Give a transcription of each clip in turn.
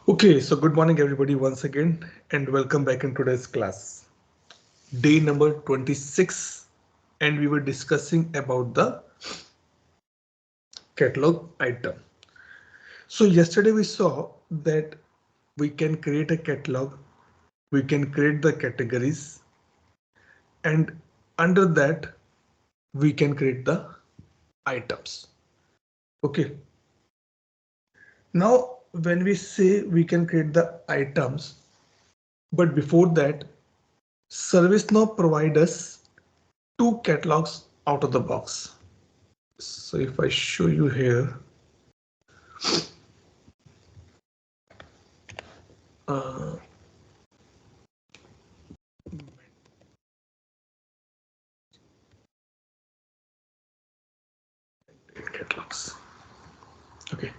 Okay, so good morning everybody once again and welcome back in today's class. Day number 26 and we were discussing about the catalog item. So yesterday we saw that we can create a catalog, we can create the categories and under that we can create the items. Okay. Now when we say we can create the items, but before that ServiceNow provide us two catalogs out of the box. So if I show you here, uh, catalogs. Okay.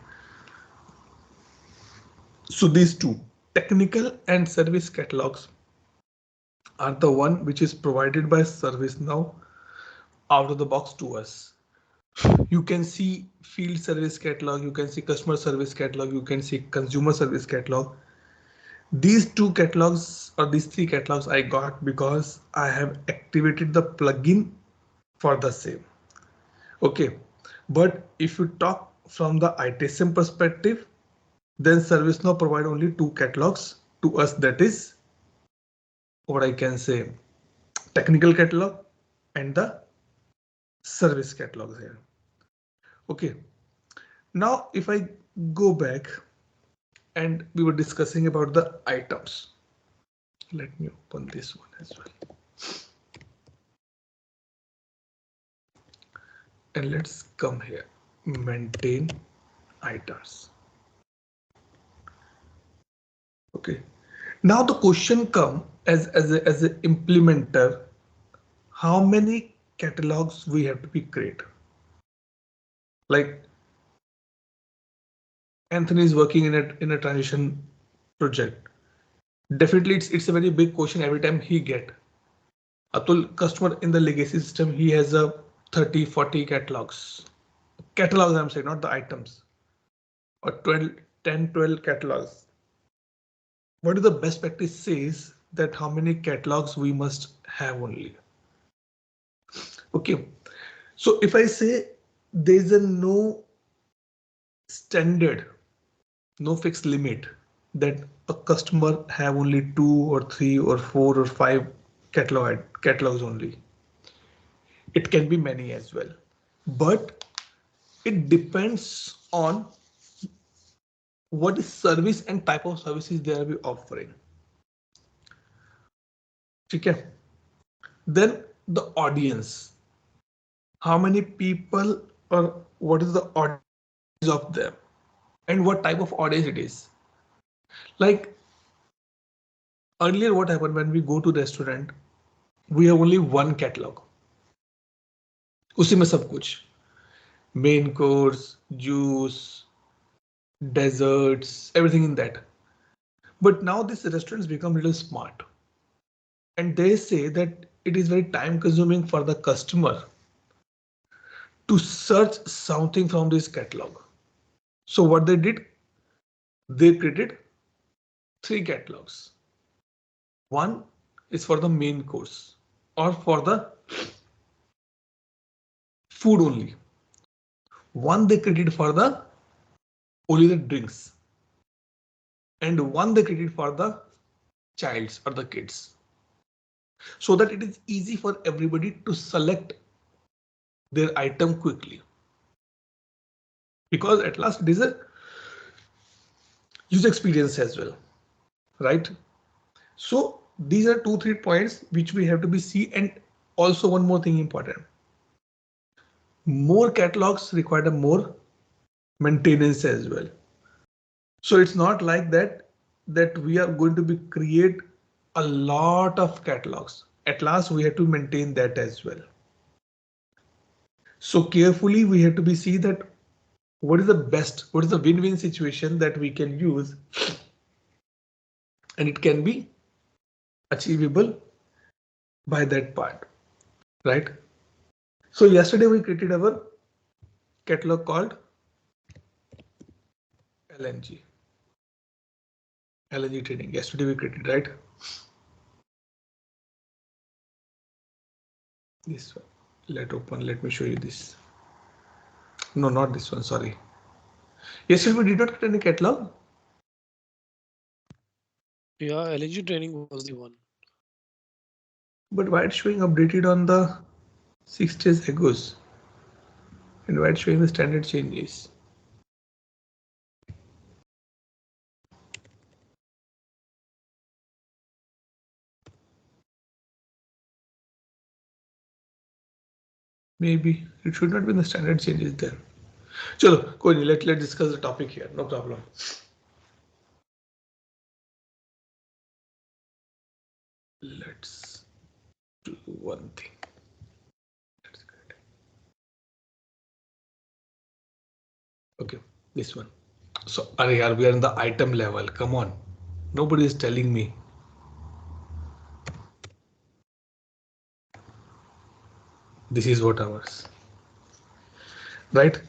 So these two technical and service catalogs are the one which is provided by ServiceNow out of the box to us. You can see field service catalog, you can see customer service catalog, you can see consumer service catalog. These two catalogs or these three catalogs I got because I have activated the plugin for the same. Okay, but if you talk from the ITSM perspective, then ServiceNow provide only two catalogs to us, that is what I can say, technical catalog and the service catalogs here. Okay, now if I go back and we were discussing about the items. Let me open this one as well. And let's come here, maintain items. Okay, now the question come as an implementer, how many catalogs we have to be create. Like Anthony is working in a transition project. Definitely it's a very big question every time he get. Atul customer in the legacy system, he has a 30-40 catalogs. Catalogs I'm saying, not the items. Or 10-12 catalogs. What is the best practice says that how many catalogs we must have only. Okay, so if I say there's a no standard, no fixed limit that a customer have only 2 or 3 or 4 or 5 catalogs only. It can be many as well, but it depends on what is service and type of services they are offering. Okay. Then the audience, how many people or what is the audience of them and what type of audience it is. Like earlier what happened when we go to restaurant, we have only one catalog. उसी में सब कुछ, main course, juice, desserts, everything in that. But now these restaurants become a little smart and they say that it is very time consuming for the customer to search something from this catalog. So what they did, they created 3 catalogs. One is for the main course or for the food only. One they created for the only the drinks. And one they created for the childs or the kids. So that it is easy for everybody to select their item quickly. Because at last it is a user experience as well, right? So these are 2-3 points which we have to be see, and also one more thing important. More catalogs require more maintenance as well. So it's not like that we are going to be create a lot of catalogs. At last we have to maintain that as well. So carefully we have to be see that what is the best, what is the win-win situation that we can use, and it can be achievable by that part, right? So yesterday we created our catalog called LNG. LNG trading. Yesterday we created, right? This one. Let me show you this. No, not this one. Sorry. Yesterday we did not create any catalog. Yeah, LNG training was the one. But why it's showing updated on the 6 days ago? And why it's showing the standard changes? Maybe it should not be the standard changes then. Chalo, कोई नहीं, let's discuss the topic here. No problem. Let's do one thing. Okay, this one. So, are we are in the item level? Come on, nobody is telling me. This is what ours, right?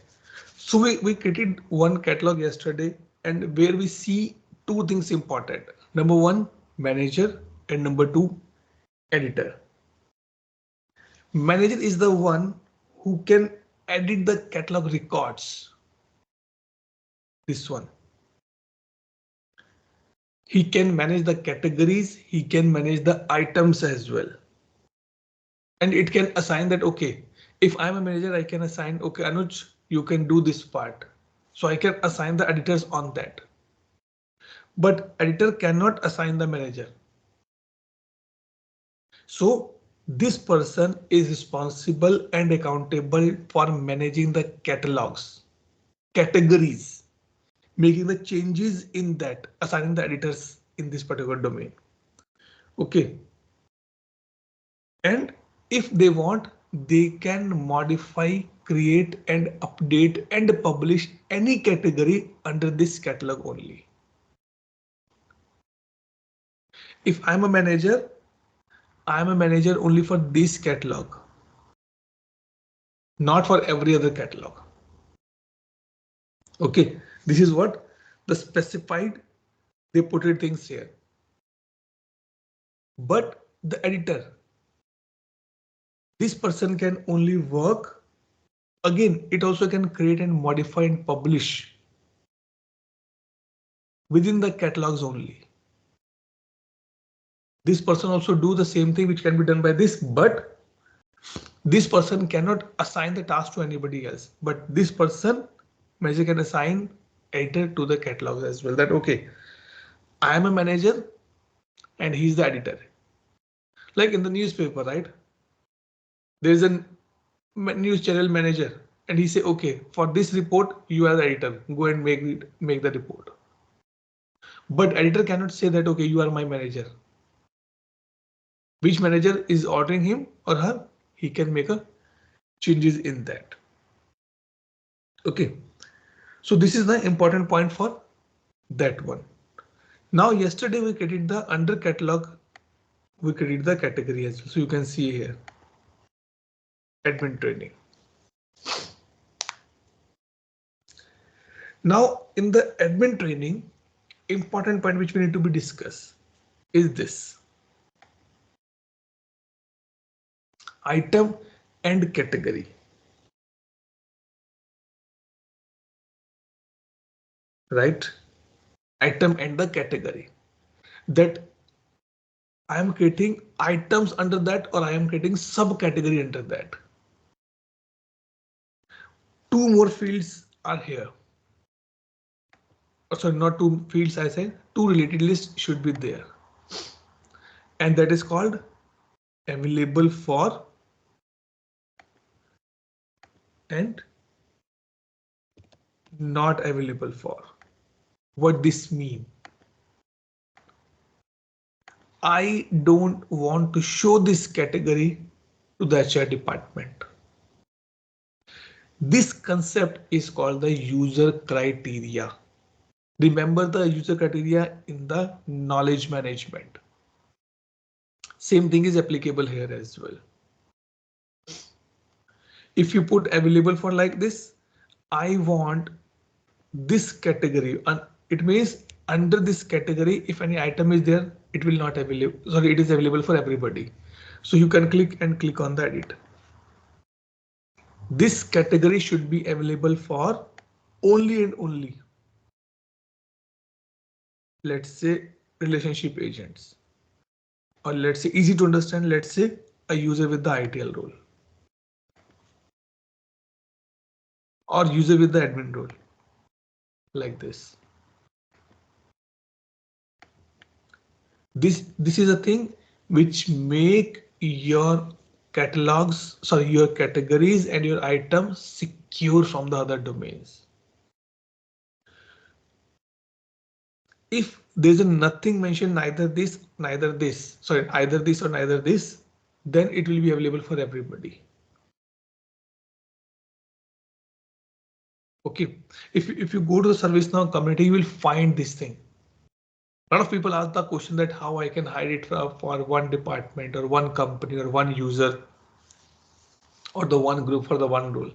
So we created one catalog yesterday, and where we see two things important. Number one, manager, and number two, editor. Manager is the one who can edit the catalog records. This one. He can manage the categories, he can manage the items as well. And it can assign that, okay, if I'm a manager, I can assign, okay, Anuj, you can do this part. So I can assign the editors on that. But editor cannot assign the manager. So this person is responsible and accountable for managing the catalogs, categories, making the changes in that, assigning the editors in this particular domain. Okay. And if they want, they can modify, create and update and publish any category under this catalog only. If I'm a manager, I'm a manager only for this catalog, not for every other catalog. Okay, this is what the specified, they put it things here. But the editor, this person can only work. Again, it also can create and modify and publish within the catalogs only. This person also do the same thing which can be done by this, but this person cannot assign the task to anybody else. But this person, manager, can assign editor to the catalogs as well. That okay, I am a manager and he's the editor. Like in the newspaper, right? There is a news channel manager and he say, okay, for this report, you are the editor. Go and make the report. But editor cannot say that, okay, you are my manager. Which manager is ordering him or her? He can make a changes in that. Okay, so this is the important point for that one. Now yesterday we created the under catalog, we created the category as well. So you can see here admin training. Now in the admin training, important point which we need to be discussed is this item and category. Right? Item and the category. That I am creating items under that or I am creating subcategory under that. Two more fields are here. Oh, sorry, not two fields, I said two related lists should be there. And that is called available for and not available for. What this mean? I don't want to show this category to the HR department. This concept is called the user criteria. Remember the user criteria in the knowledge management. Same thing is applicable here as well. If you put available for like this, I want this category, and it means under this category, if any item is there, it will not available. Sorry, it is available for everybody. So you can click on the edit. This category should be available for only and only, let's say, relationship agents, or let's say easy to understand, let's say a user with the ITL role or user with the admin role, like this. This is a thing which make your catalogs, sorry, your categories and your items secure from the other domains. If there's a nothing mentioned, neither this, sorry, either this or neither this, then it will be available for everybody. Okay, if you go to the ServiceNow community, you will find this thing. A lot of people ask the question that how I can hide it for one department or one company or one user or the one group for the one role.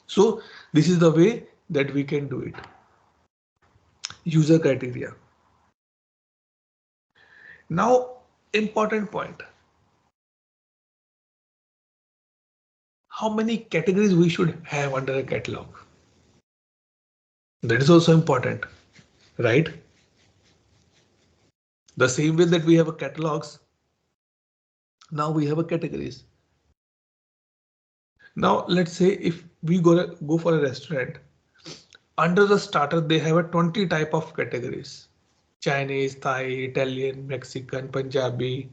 So this is the way that we can do it. User criteria. Now, important point. How many categories we should have under a catalog? That is also important, right? The same way that we have a catalogs, now we have a categories. Now let's say if we go for a restaurant, under the starter they have a 20 type of categories: Chinese, Thai, Italian, Mexican, Punjabi,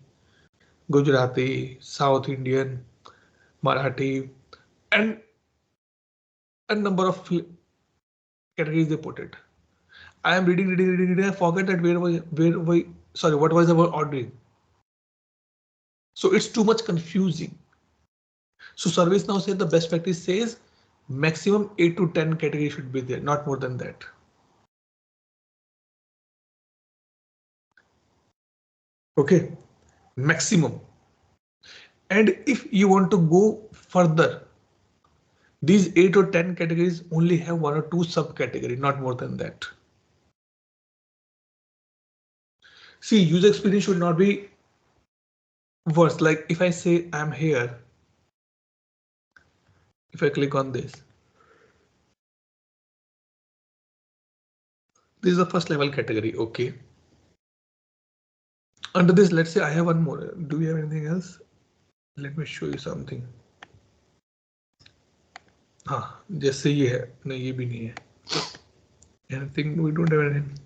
Gujarati, South Indian, Marathi, and a number of categories they put it. I am reading. I forget that what was our ordering. So it's too much confusing. So ServiceNow says the best practice says maximum 8 to 10 categories should be there, not more than that. Okay, maximum. And if you want to go further, these 8 or 10 categories only have 1 or 2 subcategories, not more than that. See, user experience should not be worse. Like if I say I'm here, if I click on this, this is the first level category. Okay. Under this, let's say I have one more. Do we have anything else? Let me show you something. हाँ, जैसे ये है, नहीं ये भी नहीं है. Anything we don't have anything.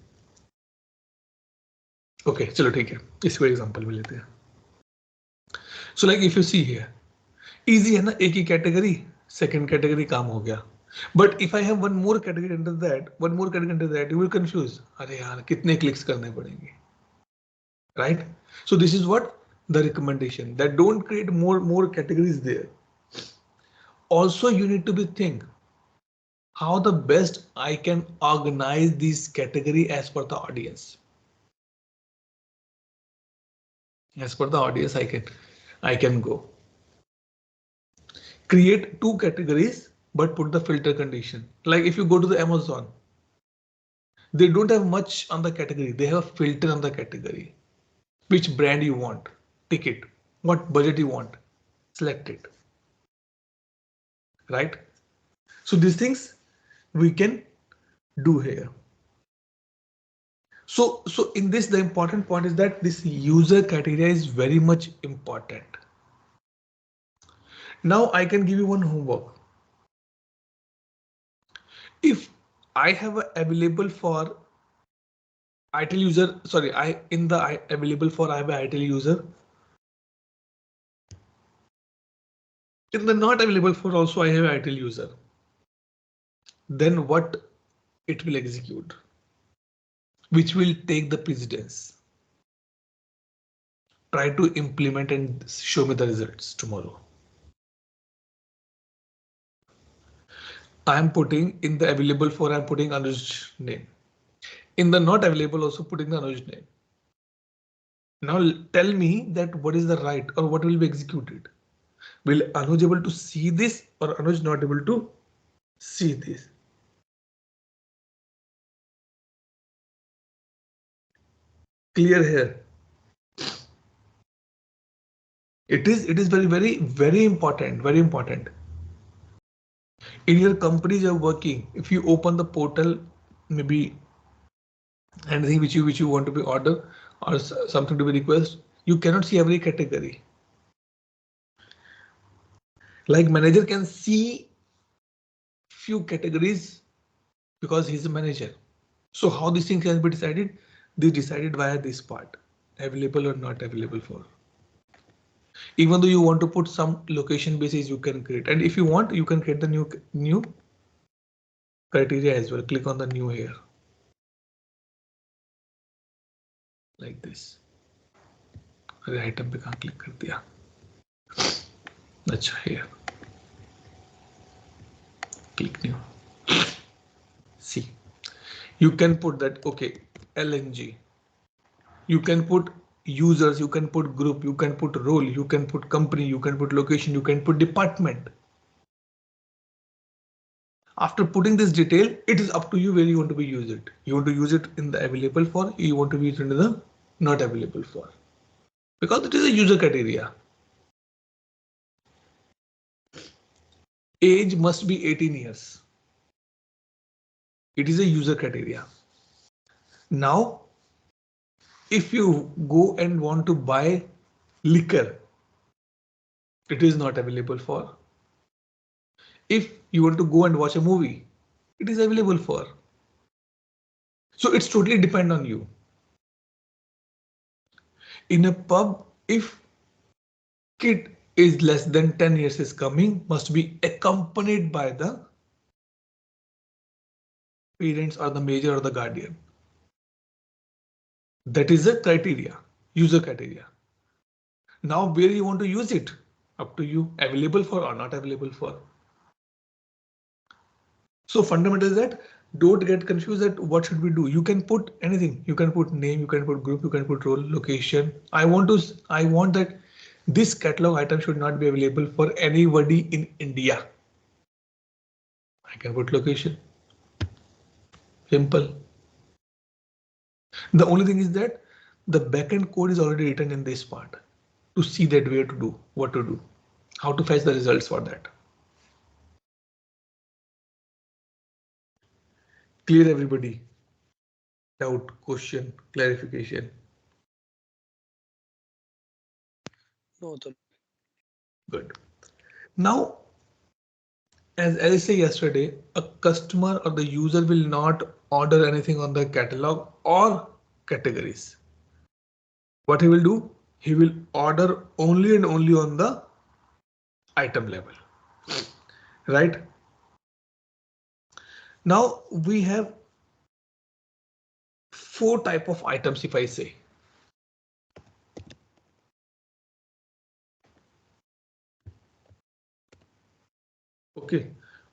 Okay, चलो ठीक है. इसको एग्जांपल में लेते हैं. So like if you see here, easy है ना, एक ही कैटेगरी, सेकंड कैटेगरी काम हो गया. But if I have one more category under that, you will confuse. अरे यार कितने क्लिक्स करने पड़ेंगे, right? So this is what the recommendation, that don't create more categories there. Also, you need to be think how the best I can organize this category as per the audience. As per the audience, I can go create 2 categories, but put the filter condition. Like if you go to the Amazon, they don't have much on the category. They have a filter on the category. Which brand you want, pick it. What budget you want, select it. Right? So these things we can do here. So in this, the important point is that this user criteria is very much important. Now I can give you one homework. If I have available for ITIL user, sorry, available for I have an ITIL user. In the not available for also I have an ITIL user. Then what it will execute, which will take the precedence. Try to implement and show me the results tomorrow. I am putting in the available for, I'm putting Anuj name. In the not available also putting the Anuj name. Now tell me that what is the right or what will be executed. Will Anuj able to see this or Anuj not able to see this? Clear here. It is very important, very important. In your companies you're working, if you open the portal, maybe anything which you want to be order or something to be request, you cannot see every category. Like manager can see few categories because he's a manager. So how this thing can be decided? They decided via this part, available or not available for. Even though you want to put some location basis, you can create, and if you want, you can create the new criteria as well. Click on the new here, like this. अरे item पे कहाँ click कर दिया? अच्छा here. Click new. See, you can put that. Okay, LNG. You can put users, you can put group, you can put role, you can put company, you can put location, you can put department. After putting this detail, it is up to you where you want to be use it. You want to use it in the available for, you want to use it in the not available for, because it is a user criteria. Age must be 18 years. It is a user criteria. Now, if you go and want to buy liquor, it is not available for. If you want to go and watch a movie, it is available for. So it's totally depend on you. In a pub, if kid is less than 10 years is coming, must be accompanied by the parents or the major or the guardian. That is a criteria, user criteria. Now where you want to use it, up to you, available for or not available for. So fundamental is that don't get confused that what should we do. You can put anything. You can put name, you can put group, you can put role, location. I want that this catalog item should not be available for anybody in India. I can put location. Simple. The only thing is that the backend code is already written in this part to see that where to do, what to do, how to fetch the results for that. Clear everybody? Doubt, question, clarification? No, Good. Now, as I said yesterday, a customer or the user will not order anything on the catalog or categories. What he will do? He will order only and only on the item level, right? Now we have 4 type of items. If I say, okay,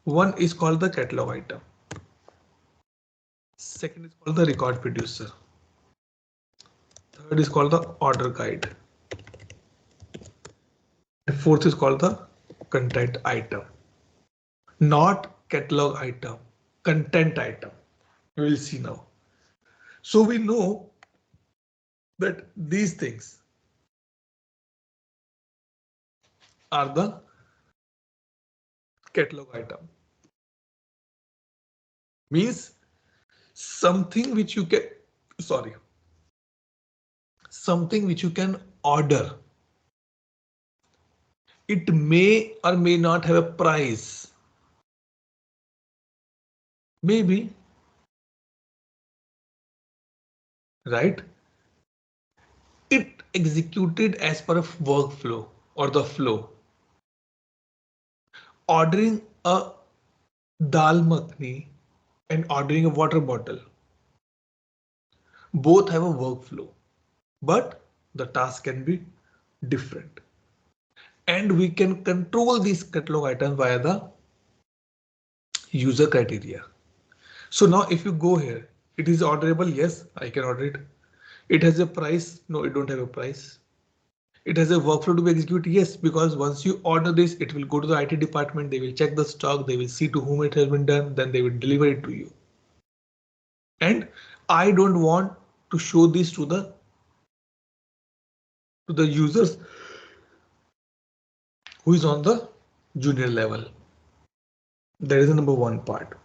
one is called the catalog item. Second is called the record producer. Third is called the order guide. The fourth is called the content item. Not catalog item, content item. We will see now. So we know that these things are the catalog item. Means something which you can, something which you can order. It may or may not have a price. Maybe, right? It executed as per a workflow or the flow. Ordering a dal makhni and ordering a water bottle. Both have a workflow, but the task can be different. And we can control these catalog items via the user criteria. So now if you go here, it is orderable. Yes, I can order it. It has a price. No, it don't have a price. It has a workflow to be executed. Yes, because once you order this, it will go to the IT department. They will check the stock. They will see to whom it has been done. Then they will deliver it to you. And I don't want to show this to the to the users who is on the junior level. That is the number one part.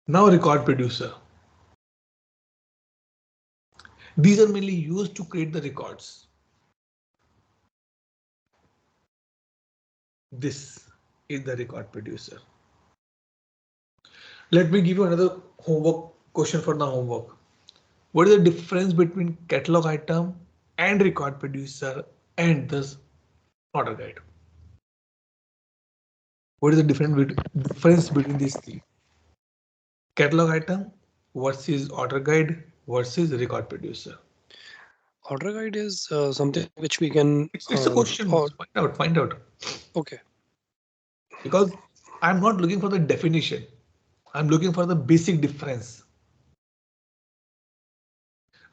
Now record producer. These are mainly used to create the records. This is the record producer. Let me give you another homework question for the homework. What is the difference between catalog item and record producer and this order guide? What is the difference between these three? Catalog item versus order guide versus record producer. Order guide is something which we can. It's a question. Or, Find out. okay. Because I'm not looking for the definition. I'm looking for the basic difference.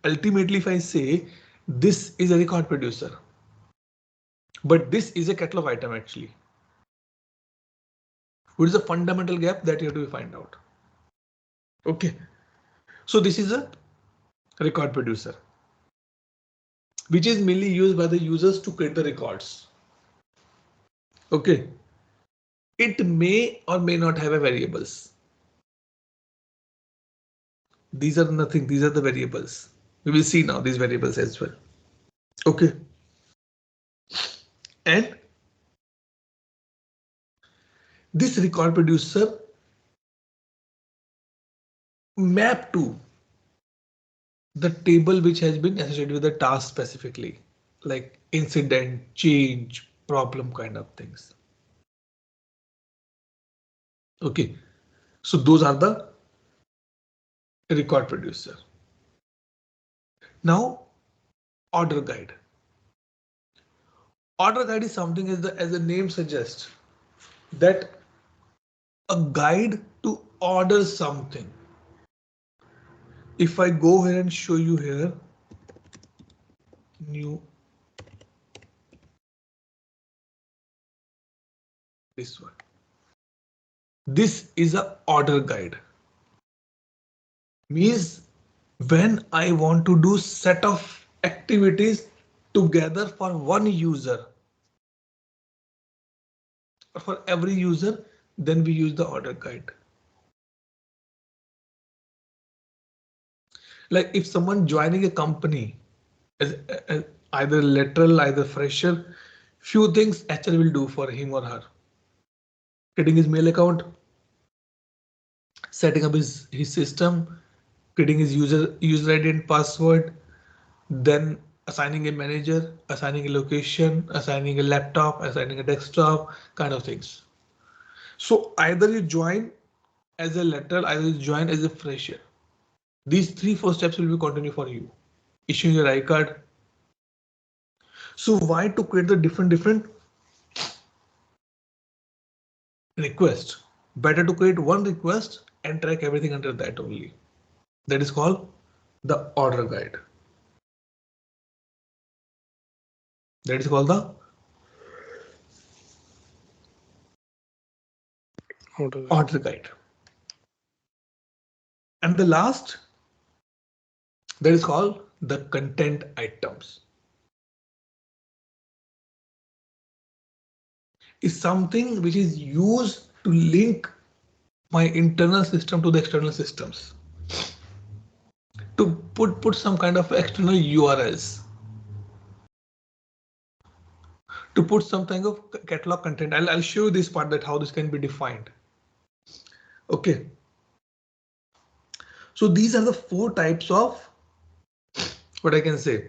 Ultimately, if I say this is a record producer, but this is a catalog item actually. What is the fundamental gap that you have to find out? Okay, so this is a record producer, which is mainly used by the users to create the records. Okay, it may or may not have a variables. These are nothing, these are the variables. We will see now these variables as well. Okay, and this record producer map to the table which has been associated with the task specifically, like incident, change, problem kind of things. Okay, so those are the record producer. Now, order guide. Order guide is something as the name suggests that a guide to order something. If I go here and show you here, new, this one. This is a order guide. Means when I want to do set of activities together for one user or for every user, then we use the order guide. Like if someone joining a company as either lateral, either fresher, few things HR will do for him or her. Creating his mail account, setting up his system, creating his user ID and password, then assigning a manager, assigning a location, assigning a laptop, assigning a desktop, kind of things. So either you join as a lateral, either you join as a fresher. These 3-4 steps will be continue for you. Issuing your I card. So why to create the different requests? Better to create one request and track everything under that only. That is called the order guide. That is called the order guide. And the last, that is called the content items. Is something which is used to link my internal system to the external systems. To put some kind of external URLs. To put some kind of catalog content. I'll show you this part that how this can be defined. Okay. So these are the 4 types of what I can say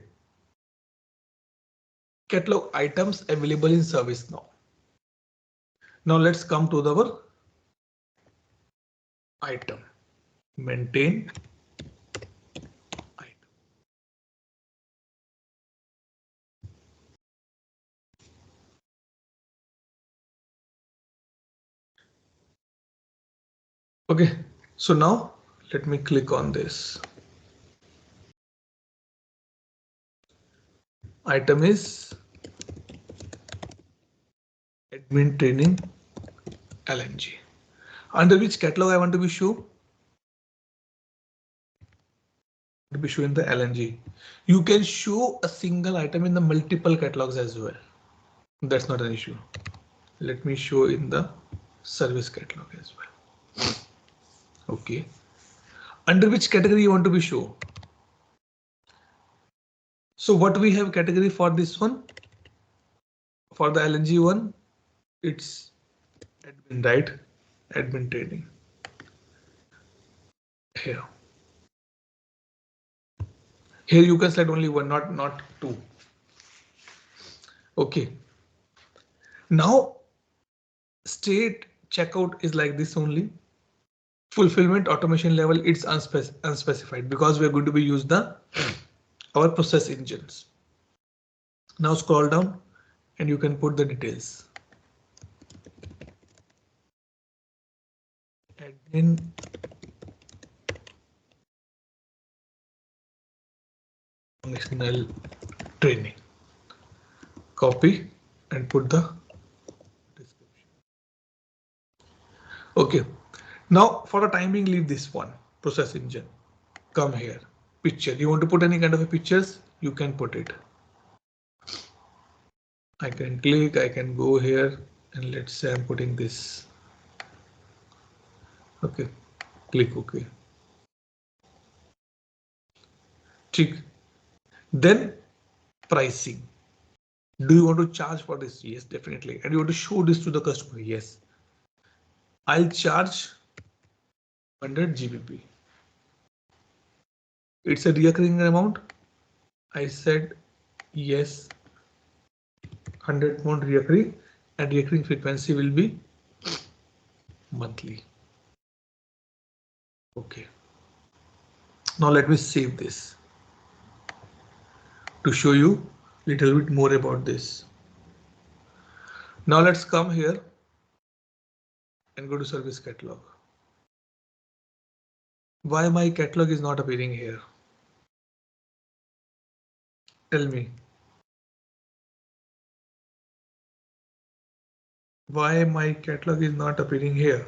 catalog items available in ServiceNow. Now let's come to our item. Maintain item. Okay, so now let me click on this. Item is admin training LNG. Under which catalog I want to be shown? be shown in the LNG. You can show a single item in the multiple catalogs as well. That's not an issue. Let me show in the service catalog as well. Okay. Under which category you want to be shown? So what we have category for this one? For the LNG one, it's admin, right? Admin trading. Here. Here you can select only one, not two. Okay. Now state checkout is like this only. Fulfillment automation level, it's unspecified because we're going to be use our process engines. Now scroll down and you can put the details. Admin functional training. Copy and put the description. Okay. Now for the time being, leave this one, process engine. Come here, picture. You want to put any kind of a pictures, you can put it. I can click, I can go here and let's say I'm putting this. Okay, click OK. Tick. Then pricing. Do you want to charge for this? Yes, definitely. And you want to show this to the customer? Yes. I'll charge 100 GBP. It's a recurring amount. I said yes. 100 pound recurring, and recurring frequency will be monthly. Okay. Now let me save this to show you a little bit more about this. Now let's come here and go to service catalog. Why my catalog is not appearing here? Tell me. Why my catalog is not appearing here?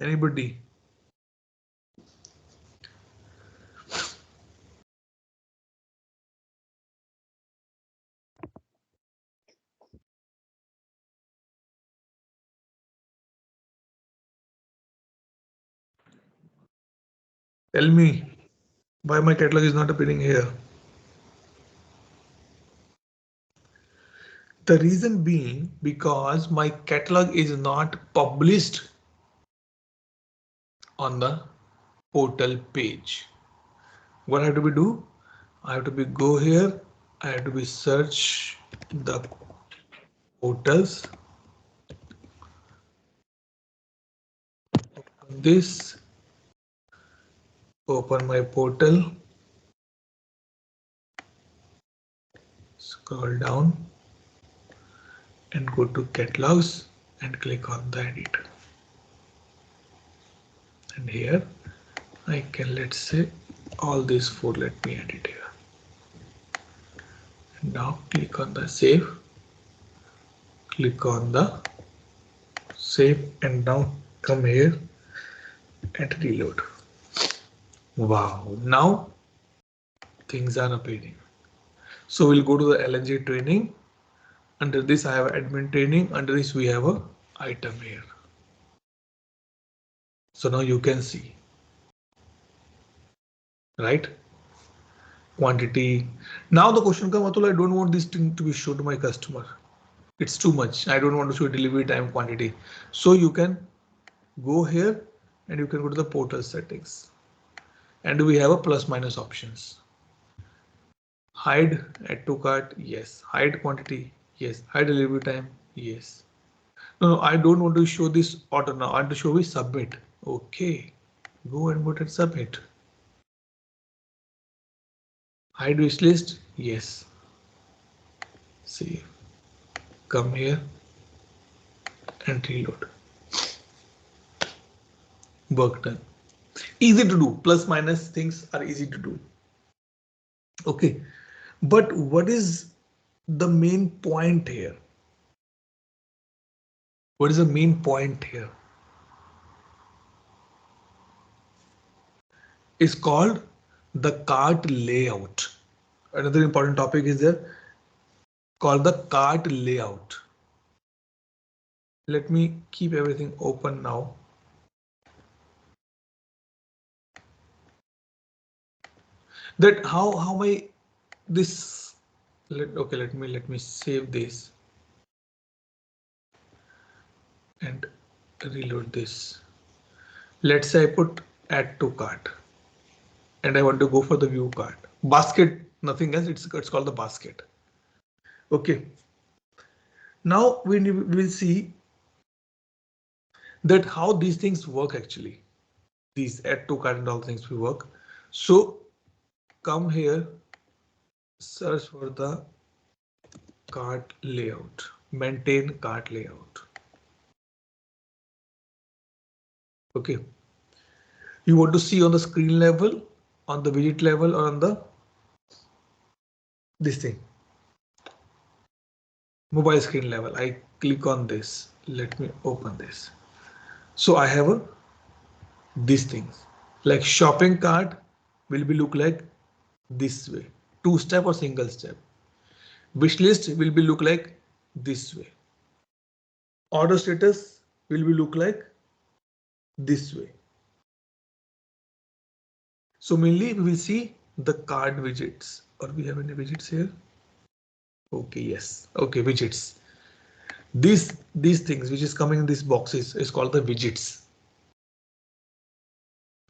Anybody? Tell me why my catalog is not appearing here. The reason being because my catalog is not published on the portal page. What I have to be do? I have to be go here. I have to be search the portals. This, open my portal, scroll down and go to catalogs and click on the edit. And here I can, let's say, all these four, let me edit here. And now click on the save, click on the save, and now come here and reload. Wow, now things are appearing. So we'll go to the LNG training. Under this I have admin training. Under this we have a item here. So now you can see, right? Quantity. Now the question comes, Atul, I don't want this thing to be shown to my customer. It's too much. I don't want to show delivery time quantity. So you can go here and you can go to the portal settings. And we have a plus minus options. Hide, add to cart, yes. Hide quantity, yes. Hide delivery time, yes. No, I don't want to show this auto now. I want to show me submit. Okay, go and put it submit. Hide wish list, yes. Save. Come here and reload. Work done. Easy to do. Plus minus things are easy to do. Okay, but what is the main point here? What is the main point here? It's called the cart layout. Another important topic is there called the cart layout. Let me keep everything open now. That how I this let me save this and reload this. Let's say I put add to cart and I want to go for the view cart. Basket, nothing else, it's called the basket. Okay. Now we will see that how these things work actually. These add to cart and all things will work. So come here, search for the cart layout, maintain cart layout. Okay. You want to see on the screen level, on the widget level, or on the this thing, mobile screen level. I click on this. Let me open this. So I have these things like shopping cart will be look like this way, two step or single step. Wish list will be look like this way. Order status will be look like this way. So mainly we will see the card widgets, or we have any widgets here? Okay, yes. Okay, widgets. These things which is coming in these boxes is called the widgets.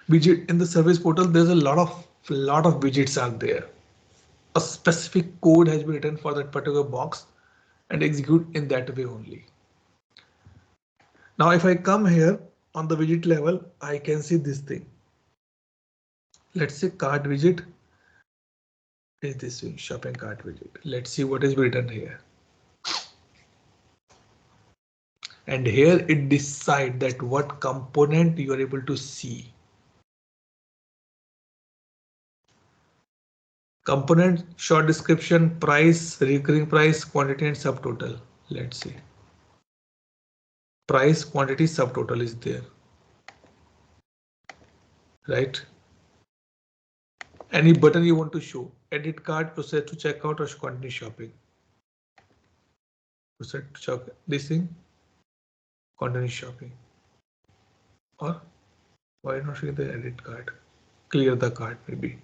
Widget in the service portal, there's a lot of widgets are there. A specific code has been written for that particular box and execute in that way only. Now, if I come here on the widget level, I can see this thing. Let's say cart widget is this way, shopping cart widget. Let's see what is written here. And here it decides that what component you are able to see. Component, short description, price, recurring price, quantity and subtotal. Let's see. Price, quantity, subtotal is there. Right? Any button you want to show, edit cart, proceed to checkout or continue shopping. Proceed to check this thing, continue shopping. Or why not showing the edit cart? Clear the cart maybe.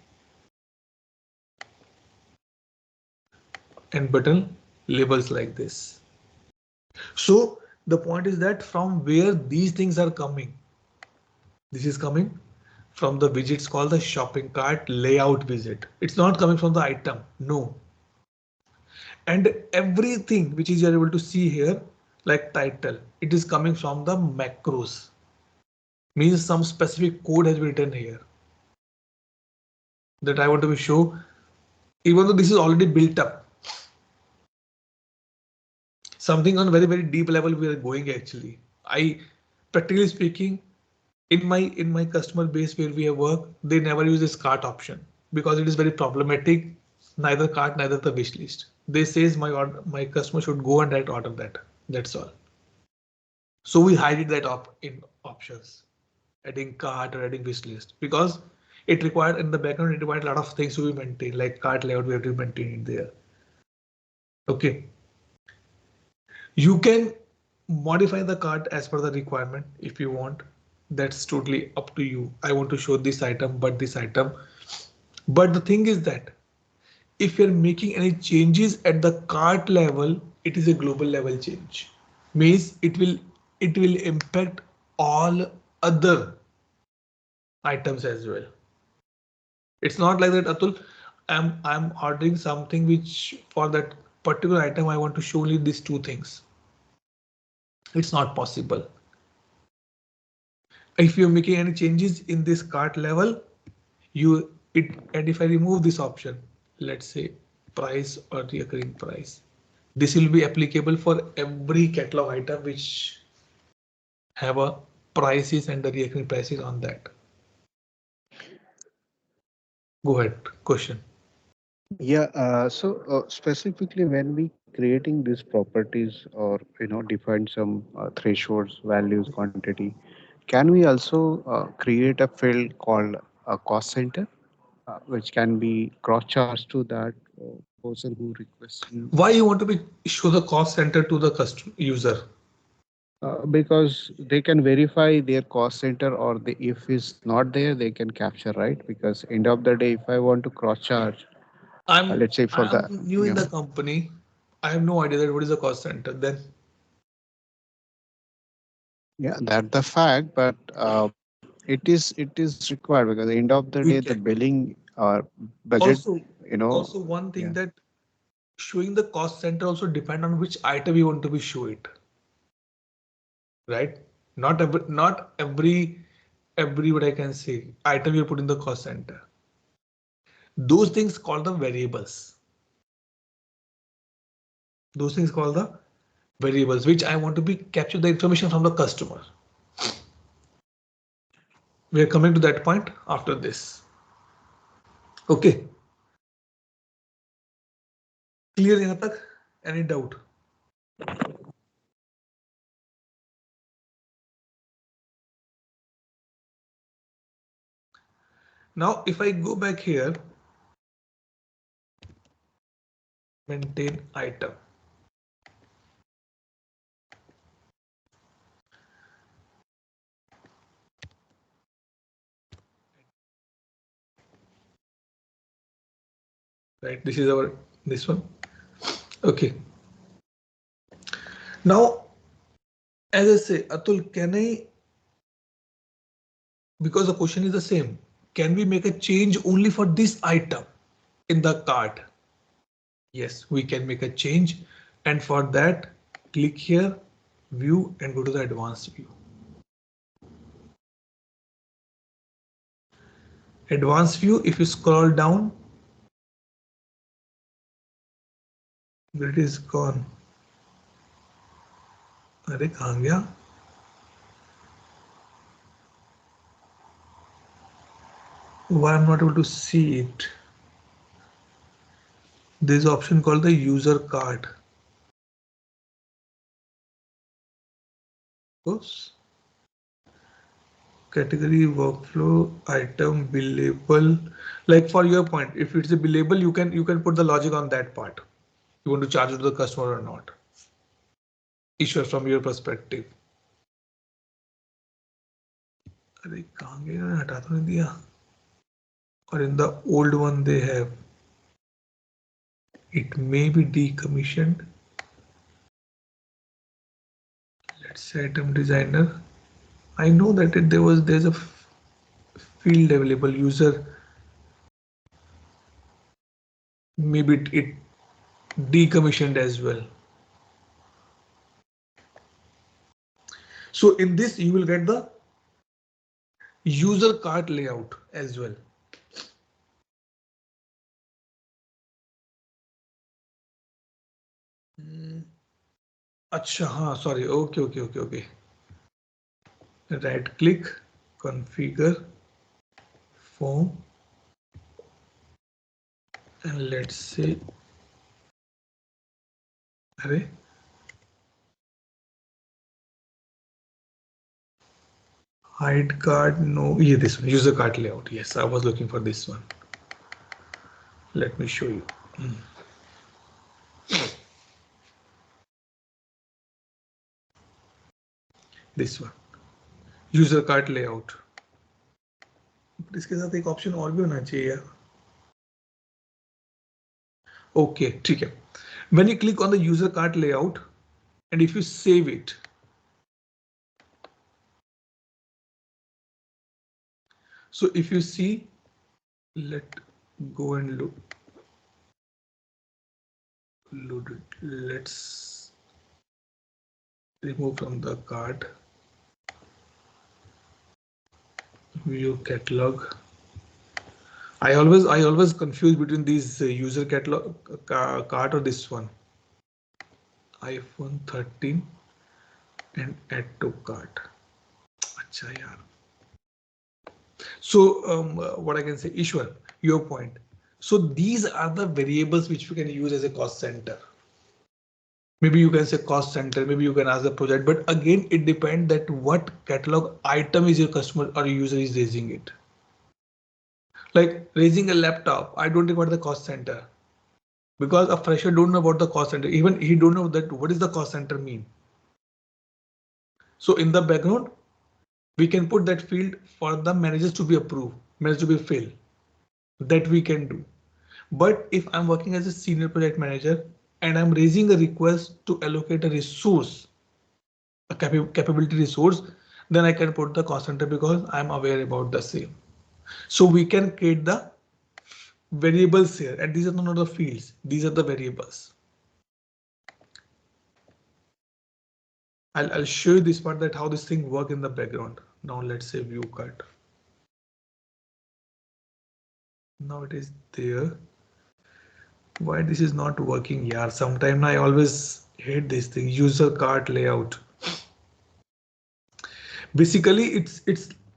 And button labels like this. So the point is that from where these things are coming, this is coming from the widgets called the shopping cart layout widget. It's not coming from the item, no. And everything which is you're able to see here, like title, it is coming from the macros. Means some specific code has been written here that I want to be show, even though this is already built up. Something on very deep level we are going actually. I practically speaking, in my customer base where we have worked, they never use this cart option because it is very problematic. Neither cart, neither the wish list. They says my customer should go and write order that. That's all. So we hide that in options, adding cart or adding wish list, because it required in the background, it required a lot of things to be maintained, like cart layout, we have to maintain it there. Okay. You can modify the cart as per the requirement if you want. That's totally up to you. I want to show this item, but this item. But the thing is that if you're making any changes at the cart level, it is a global level change. Means it will impact all other items as well. It's not like that, Atul. I'm ordering something which for that particular item I want to show only these two things. It's not possible. If you're making any changes in this cart level, and if I remove this option, let's say price or recurring price, this will be applicable for every catalog item which have a prices and the recurring prices on that. Go ahead, question. Yeah, so specifically when we creating these properties or define some thresholds, values, quantity, can we also create a field called a cost center, which can be cross charged to that person who requesting. Why you want to be show the cost center to the customer user? Because they can verify their cost center, or if it's not there, they can capture, right? Because end of the day, if I want to cross charge, let's say for I'm the, new in the company. I have no idea that what is the cost center. Then yeah, that's the fact, but it is required because at the end of the day, we the can billing or budget, also one yeah. thing that showing the cost center also depend on which item you want to be show it, right? Not every what I can say item you put in the cost center. Those things called the variables. Those things called the variables which I want to be capture the information from the customer. We are coming to that point after this. Okay, clear यहाँ तक? Any doubt? Now, if I go back here, maintain item. Right, this is our this one. Okay. Now, as I say, Atul, can I? Because the question is the same. Can we make a change only for this item in the cart? Yes, we can make a change, and for that, click here, view, and go to the advanced view. Advanced view. If you scroll down, it is gone. अरे कहाँ गया? Why I'm not able to see it? There's an option called the user card. Oops. Category, workflow, item, billable. Like for your point, if it's a billable, you can put the logic on that part. You want to charge it to the customer or not? Issue from your perspective. अरे कहाँ गया? हटा तो नहीं दिया. Or in the old one they have. It may be decommissioned. Let's say item designer. I know that there's a field available user. Maybe it decommissioned as well. So in this you will get the user cart layout as well. अच्छा हाँ sorry okay. Right click, configure form, and let's say अरे hide card, no, yeah, this one, user cart layout. Yes, I was looking for this one. Let me show you. This one, user cart layout. इसके साथ एक option और भी होना चाहिए यार. Okay, ठीक है. When you click on the user cart layout and if you save it, so if you see, let go and load it. Let's remove from the cart, view catalog. I always confuse between these user catalog cart or this one, iPhone 13 and add to cart. अच्छा यार. So what I can say, Ishwar, your point. So these are the variables which we can use as a cost center. Maybe you can say cost center, maybe you can ask the project, but again, it depends that what catalog item is your customer or user is raising it. Like raising a laptop, I don't require the cost center because a fresher don't know about the cost center. Even he don't know that what is the cost center mean. So in the background, we can put that field for the managers to be approved, managers to be filled. That we can do. But if I'm working as a senior project manager and I'm raising a request to allocate a resource, a capability resource, then I can put the cost center because I'm aware about the same. So we can create the variables here, and these are not the fields, these are the variables. I'll show you this part that how this thing work in the background. Now let's say view cut. Now it is there. Why this is not working? Yeah, sometimes I always hate this thing, user cart layout. Basically it's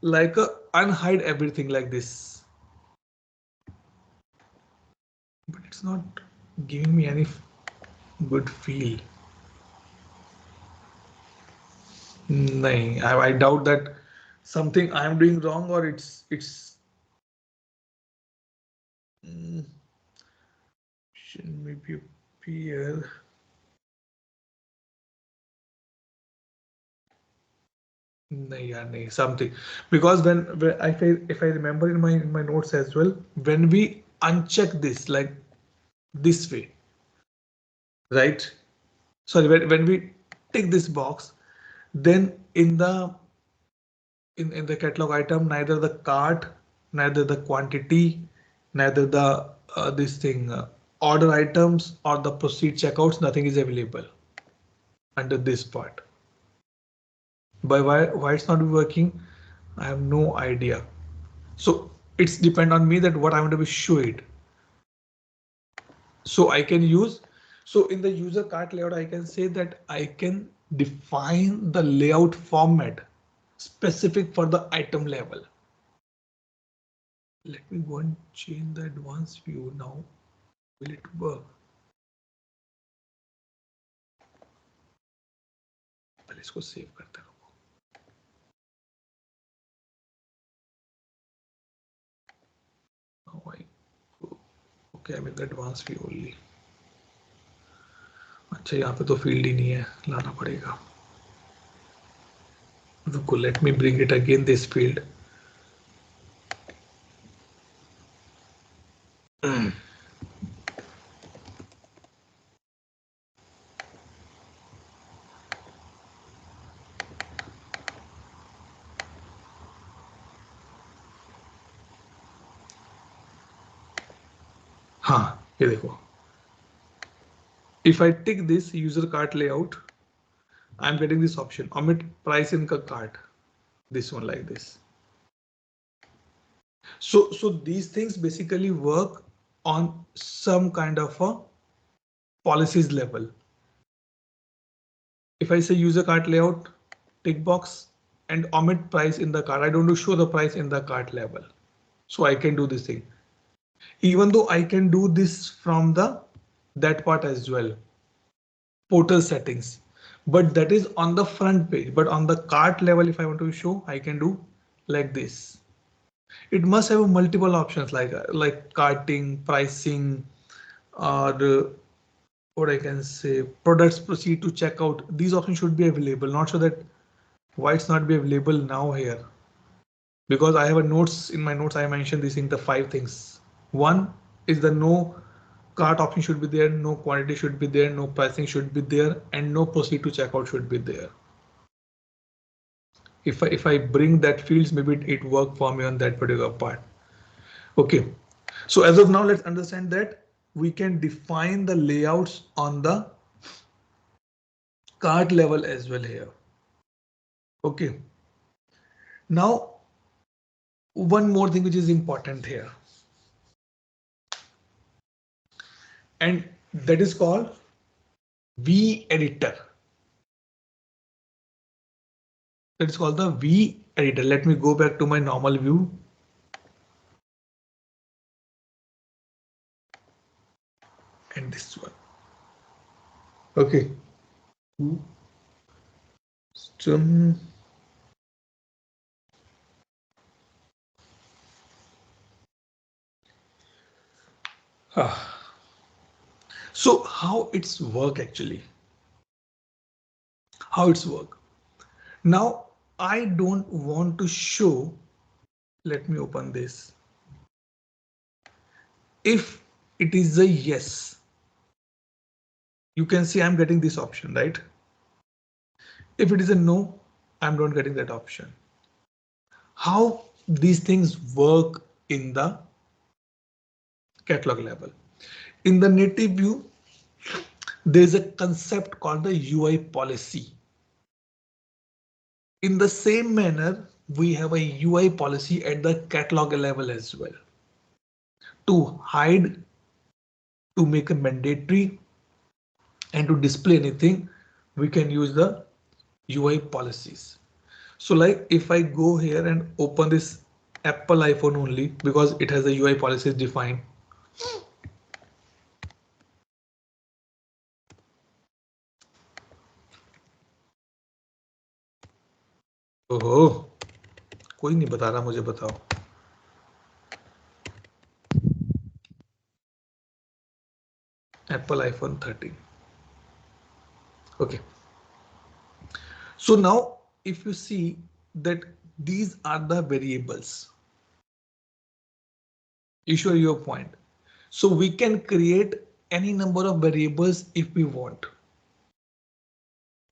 like a unhide everything like this, but it's not giving me any good feel. I doubt that something I am doing wrong, or it's should maybe appear. Something, because when if I remember in my notes as well, when we uncheck this like this way, right? Sorry, when we tick this box, then in the catalog item, neither the cart, neither the quantity, neither the this thing order items or the proceed checkouts, nothing is available under this part. By why it's not working, I have no idea. So it's depend on me that what I want to be showed. So I can use, so in the user cart layout, I can say that I can define the layout format specific for the item level. Let me go and change the advanced view now. Will it work? पहले इसको save करते रहो. Now okay, I'm in the advanced view only. अच्छा यहाँ पे तो field ही नहीं है, लाना पड़ेगा. रुको, let me bring it again this field. हाँ, ये देखो. If I tick this user cart layout, I'm getting this option, omit price in the cart. This one like this. So these things basically work on some kind of a policies level. If I say user cart layout, tick box and omit price in the cart, I don't want to show the price in the cart level. So I can do this thing. Even though I can do this from that part as well, portal settings, but that is on the front page. But on the cart level, if I want to show, I can do like this. It must have multiple options like carting, pricing, or what I can say, products proceed to checkout. These options should be available. Not sure that why it's not be available now here, because I have a notes in my notes. I mentioned these in the 5 things. One is the no cart option should be there, no quantity should be there, no pricing should be there, and no proceed to checkout should be there. If I bring that fields, maybe it work for me on that particular part. Okay, so as of now, let's understand that we can define the layouts on the cart level as well here. Okay, now one more thing which is important here, and that is called VEditor. That is called the VEditor. Let me go back to my normal view. And this one. Okay, System. So how it's work actually? How it's work? Now I don't want to show. Let me open this. If it is a yes, you can see I'm getting this option, right? If it is a no, I'm not getting that option. How these things work in the catalog level. In the native view, there is a concept called the UI policy. In the same manner, we have a UI policy at the catalog level as well. To hide, to make a mandatory, and to display anything, we can use the UI policies. So like if I go here and open this Apple iPhone only because it has the UI policies defined. ओहो, कोई नहीं बता रहा, मुझे बताओ. Apple iPhone 13. Okay. So now if you see that these are the variables. You show your point. So we can create any number of variables if we want.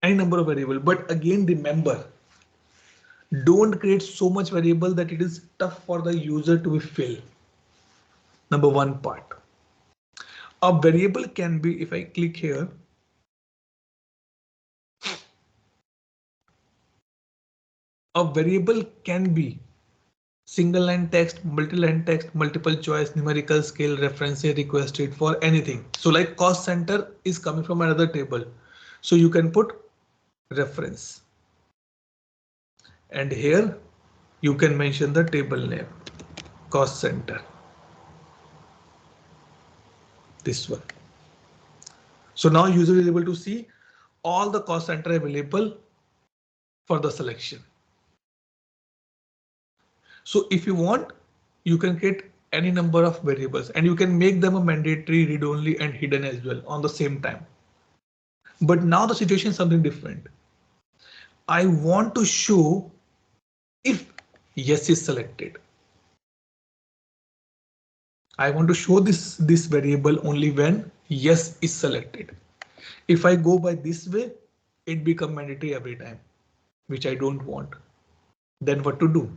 Any number of variable, but again remember, don't create so much variable that it is tough for the user to fill. Number one part. A variable can be, if I click here, a variable can be single line text, multi-line text, multiple choice, numerical scale, reference requested for anything. So like cost center is coming from another table. So you can put reference. And here you can mention the table name, cost center. This one. So now user is able to see all the cost center available for the selection. So if you want, you can create any number of variables and you can make them a mandatory, read only and hidden as well on the same time. But now the situation is something different. I want to show if yes is selected. I want to show this variable only when yes is selected. If I go by this way, it becomes mandatory every time, which I don't want. Then what to do?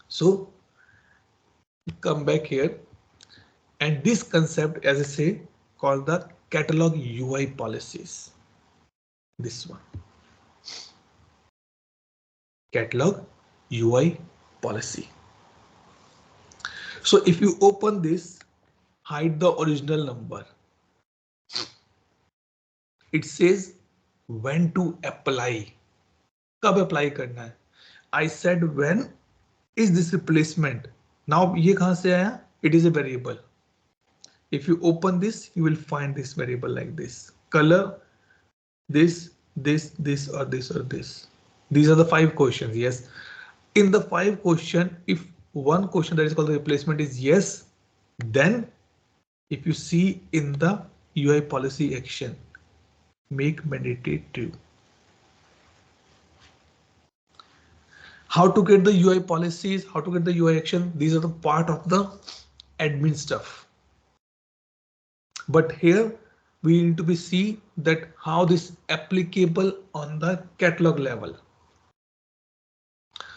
So come back here, and this concept, as I say, called the catalog UI policies. This one. Catalog UI policy. So if you open this, hide the original number. It says when to apply. कब apply करना है? I said when is this replacement? Now ये कहाँ से आया? It is a variable. If you open this, you will find this variable like this. Color, this, or this. These are the 5 questions. Yes. In the 5 question, if one question that is called the replacement is yes, then if you see in the UI policy action, make mandatory true. How to get the UI policies, how to get the UI action, these are the part of the admin stuff. But here we need to be see that how this applicable on the catalog level.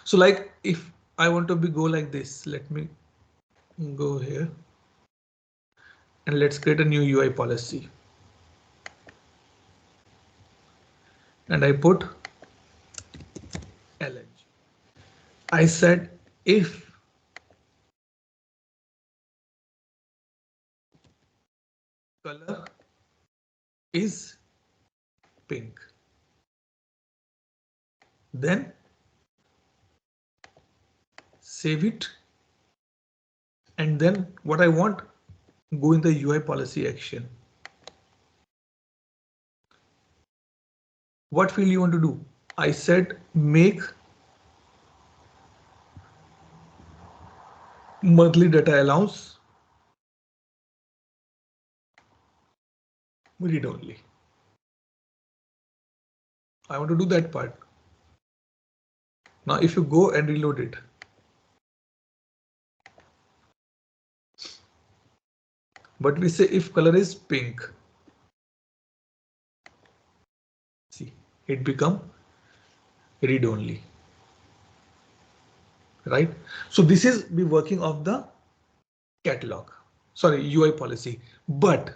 So like if I want to go like this, let me go here and let's create a new UI policy. And I put LNG. I said if color is pink, then save it. And then what I want, go in the UI policy action. What field you want to do? I said make monthly data allowance read only. I want to do that part. Now if you go and reload it, but we say if color is pink, see it become read only, right? So this is the working of the catalog, sorry, UI policy. But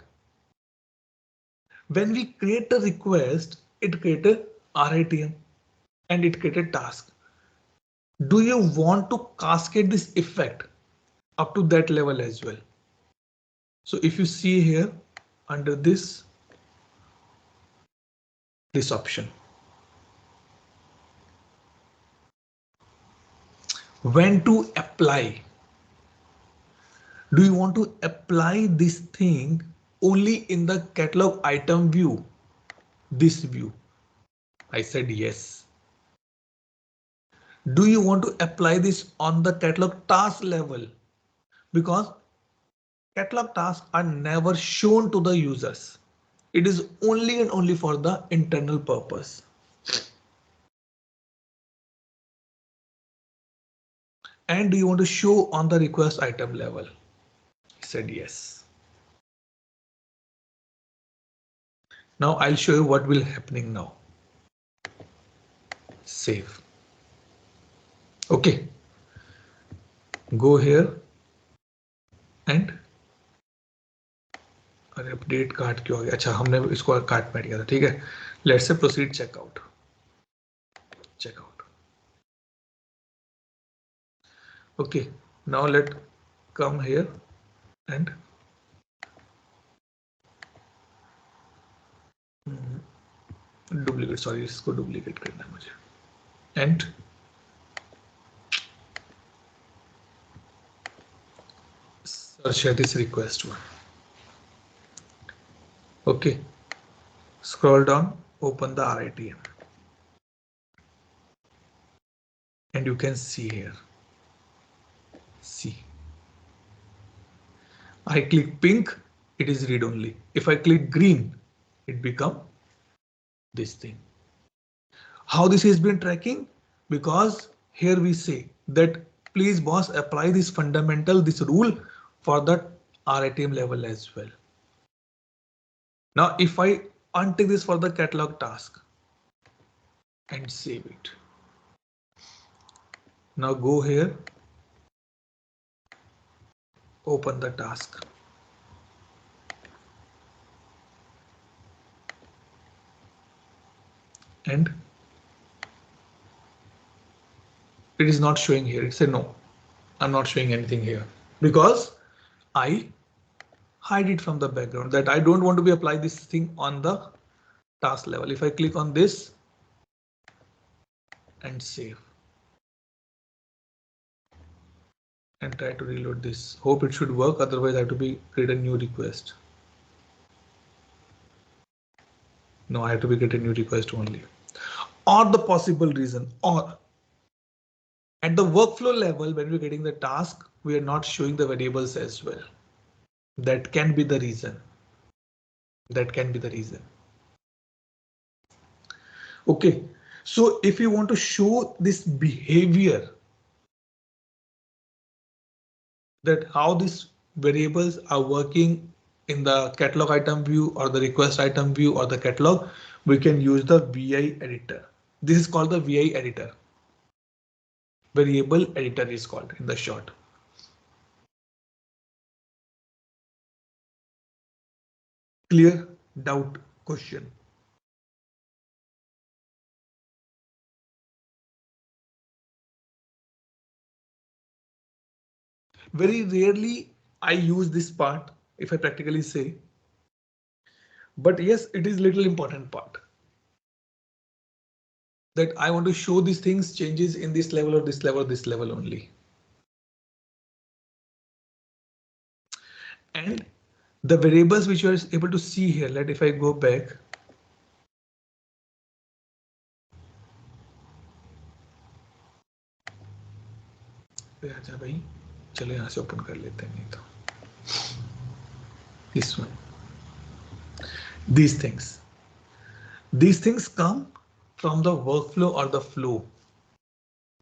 when we create a request, it create a RITM and it create a task. Do you want to cascade this effect up to that level as well? So if you see here under this option, when to apply, do you want to apply this thing only in the catalog item view, this view? I said yes. Do you want to apply this on the catalog task level? Because catalog tasks are never shown to the users. It is only and only for the internal purpose. And do you want to show on the request item level? He said yes. Now I'll show you what will happening now. Save. Okay. Go here and अरे update cart क्यों आ गया? अच्छा हमने इसको cart में किया था, ठीक है. Let's say proceed checkout. Okay, now let come here and duplicate, sorry इसको duplicate करना है मुझे, and search this request one. Okay, scroll down, open the RITM, and you can see here. See, I click pink, it is read only. If I click green, it become this thing. How this has been tracking? Because here we say that please boss apply this fundamental, this rule for the RITM level as well. Now if I untick this for the catalog task and save it. Now go here, open the task. And it is not showing here. It said no, I'm not showing anything here because I hide it from the background, that I don't want to be apply this thing on the task level. If I click on this and save and try to reload this, hope it should work. Otherwise I have to create a new request. No, I have to create a new request only. Or the possible reason, or at the workflow level, when we're getting the task, we are not showing the variables as well. That can be the reason. That can be the reason. Okay, so if you want to show this behavior, that how these variables are working in the catalog item view or the request item view or the catalog, we can use the VI editor. This is called the VI editor. Variable editor is called in the short. Clear? Doubt? Question? Very rarely I use this part, if I practically say, but yes, it is little important part, that I want to show these things changes in this level or this level, this level only. And the variables which you are able to see here, let if I go back, अच्छा भाई चलो यहाँ से open कर लेते हैं नहीं तो this one. These things come from the workflow or the flow.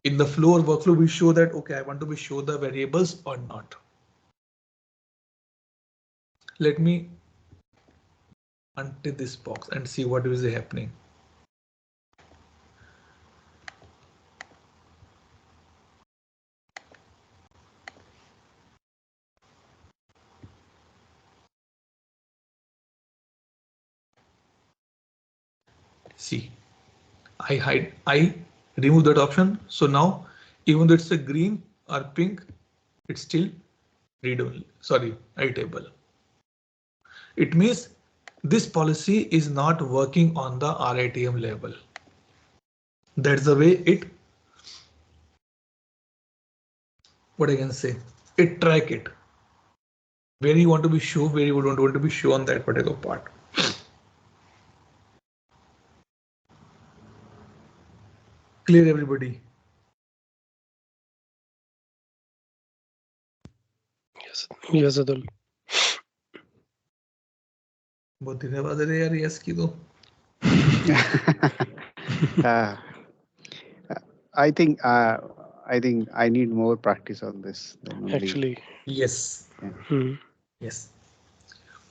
In the flow or workflow, we show that, okay, I want to be show the variables or not. Let me untick this box and see what is happening. See, I remove that option. So now, even though it's a green or pink, it's still read only, sorry, editable. It means this policy is not working on the RITM level. That's the way it, what I can say, it track it. Where you want to be shown, where you don't want to be shown that particular part. Clear everybody? Yes, Adul. बहुत धन्यवाद है यार yes की तो. uh, I think I need more practice on this. Then only. Actually. Yes. Hmm. Yes.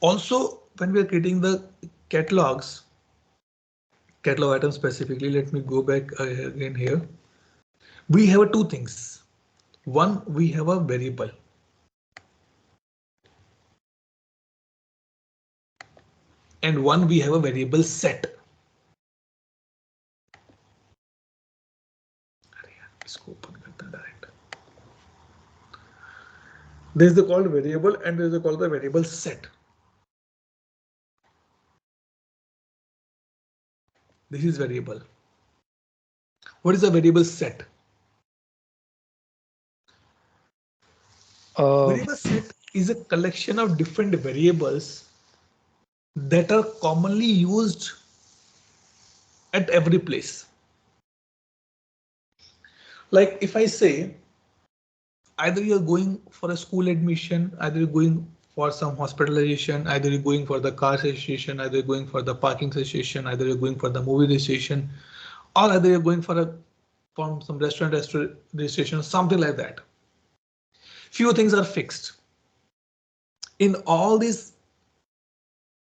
Also, when we are creating the catalog items specifically, let me go back again here. We have two things. One, we have a variable. And one, we have a variable set. There is the called variable and there is the called the variable set. This is variable. What is a variable set? Variable set is a collection of different variables that are commonly used at every place. Like if I say, either you're going for a school admission, either you're going for some hospitalization, either you're going for the car registration, either you're going for the parking registration, either you're going for the movie registration, or either you're going for from some restaurant registration, something like that. Few things are fixed. In all this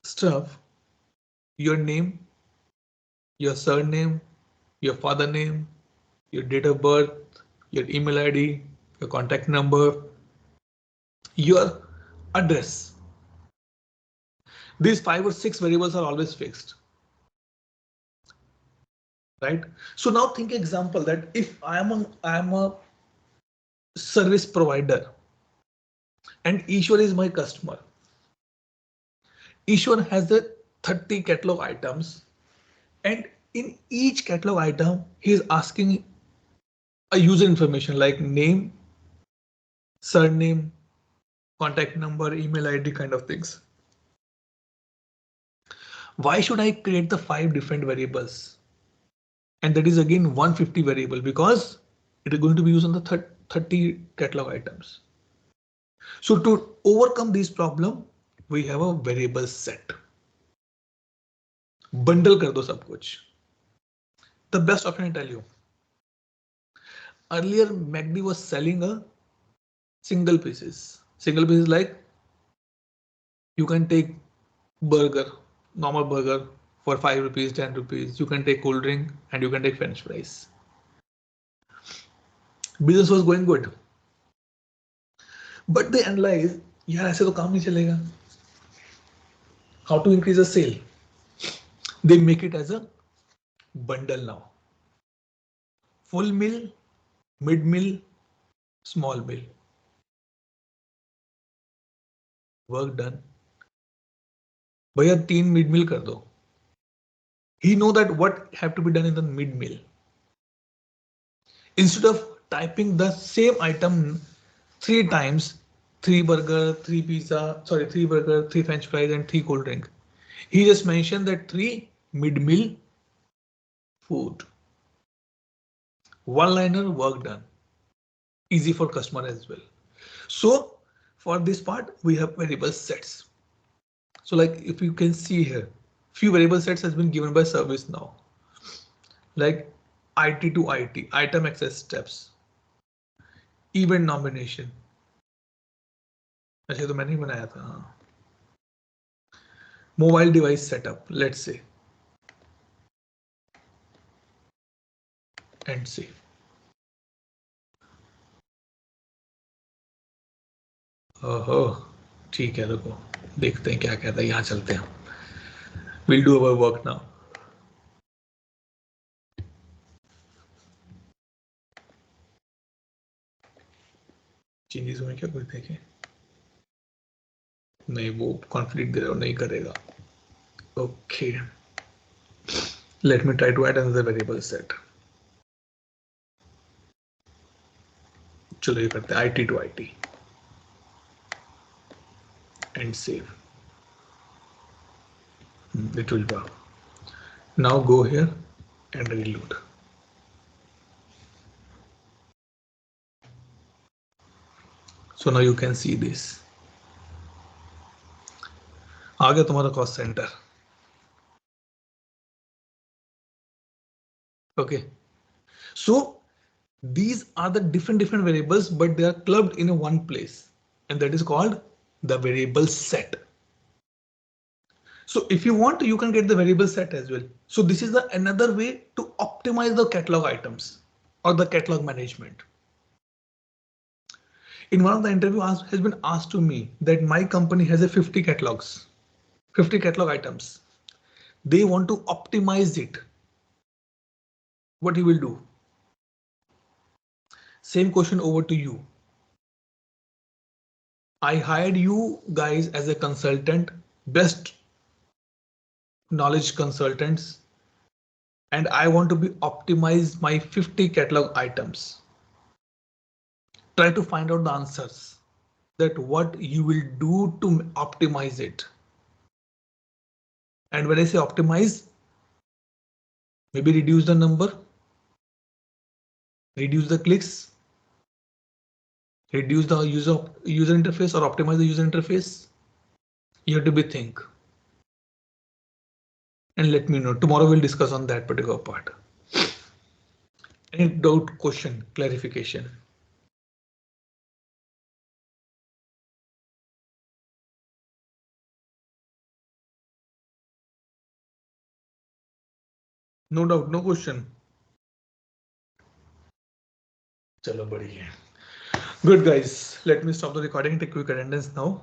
stuff, your name, your surname, your father name, your date of birth, your email ID, your contact number, your address. These 5 or 6 variables are always fixed. Right? So now think example that if I am a service provider and Ishwar is my customer. Ishwar has the 30 catalog items and in each catalog item he is asking a user information like name, surname, contact number, email ID kind of things. Why should I create the 5 different variables? And that is again 150 variable because it is going to be used on the 30 catalog items. So to overcome this problem, we have a variable set. Bundle kar do sab kuch. The best option I tell you. Earlier, MACD was selling a single pieces. Single pieces like you can take burger, normal burger for 5 rupees, 10 rupees. You can take cold drink and you can take French fries. Business was going good. But they analyze, यार ऐसे तो काम नहीं चलेगा. How to increase the sale? They make it as a bundle now. Full meal, mid meal, small meal. Work done. भैया 3 mid meal कर दो. He know that what have to be done in the mid meal. Instead of typing the same item 3 times, 3 burger, 3 pizza, sorry, 3 burger, 3 French fries and 3 cold drink. He just mentioned that 3 mid meal food. One liner, work done. easy for customer as well. So for this part, we have variable sets. So like if you can see here, few variable sets has been given by ServiceNow, like IT to IT, item access steps, event nomination. अच्छा तो मैंने ही बनाया था हाँ. Mobile device setup, let's say, and save. ओहो ठीक है, रुको देखते हैं क्या कहता है, यहाँ चलते हैं. We'll do our work now. Changes हुए क्या कोई देखे? नहीं, वो कॉन्फ्लिक्ट दे रहा हो, नहीं करेगा. Okay, let me try to add another variable set. चलो ये करते हैं IT to IT and save. It will work. Now go here and reload. So now you can see this. आ गया तुम्हारा cost center. Okay. So these are the different variables, but they are clubbed in a one place, and that is called the variable set. So if you want, you can get the variable set as well. So this is the another way to optimize the catalog items or the catalog management. In one of the interview has been asked to me that my company has a 50 catalogs, 50 catalog items. They want to optimize it. What you will do? Same question over to you. I hired you guys as a consultant, best knowledge consultants, and I want to be optimize my 50 catalog items. Try to find out the answers, that what you will do to optimize it. And when I say optimize, maybe reduce the number, reduce the clicks, reduce the user interface, or optimize the user interface. You have to be think. And let me know. Tomorrow we'll discuss on that particular part. Any doubt, question, clarification? No doubt, no question. Chalo, बढ़िया. Good guys, let me stop the recording, take quick attendance now.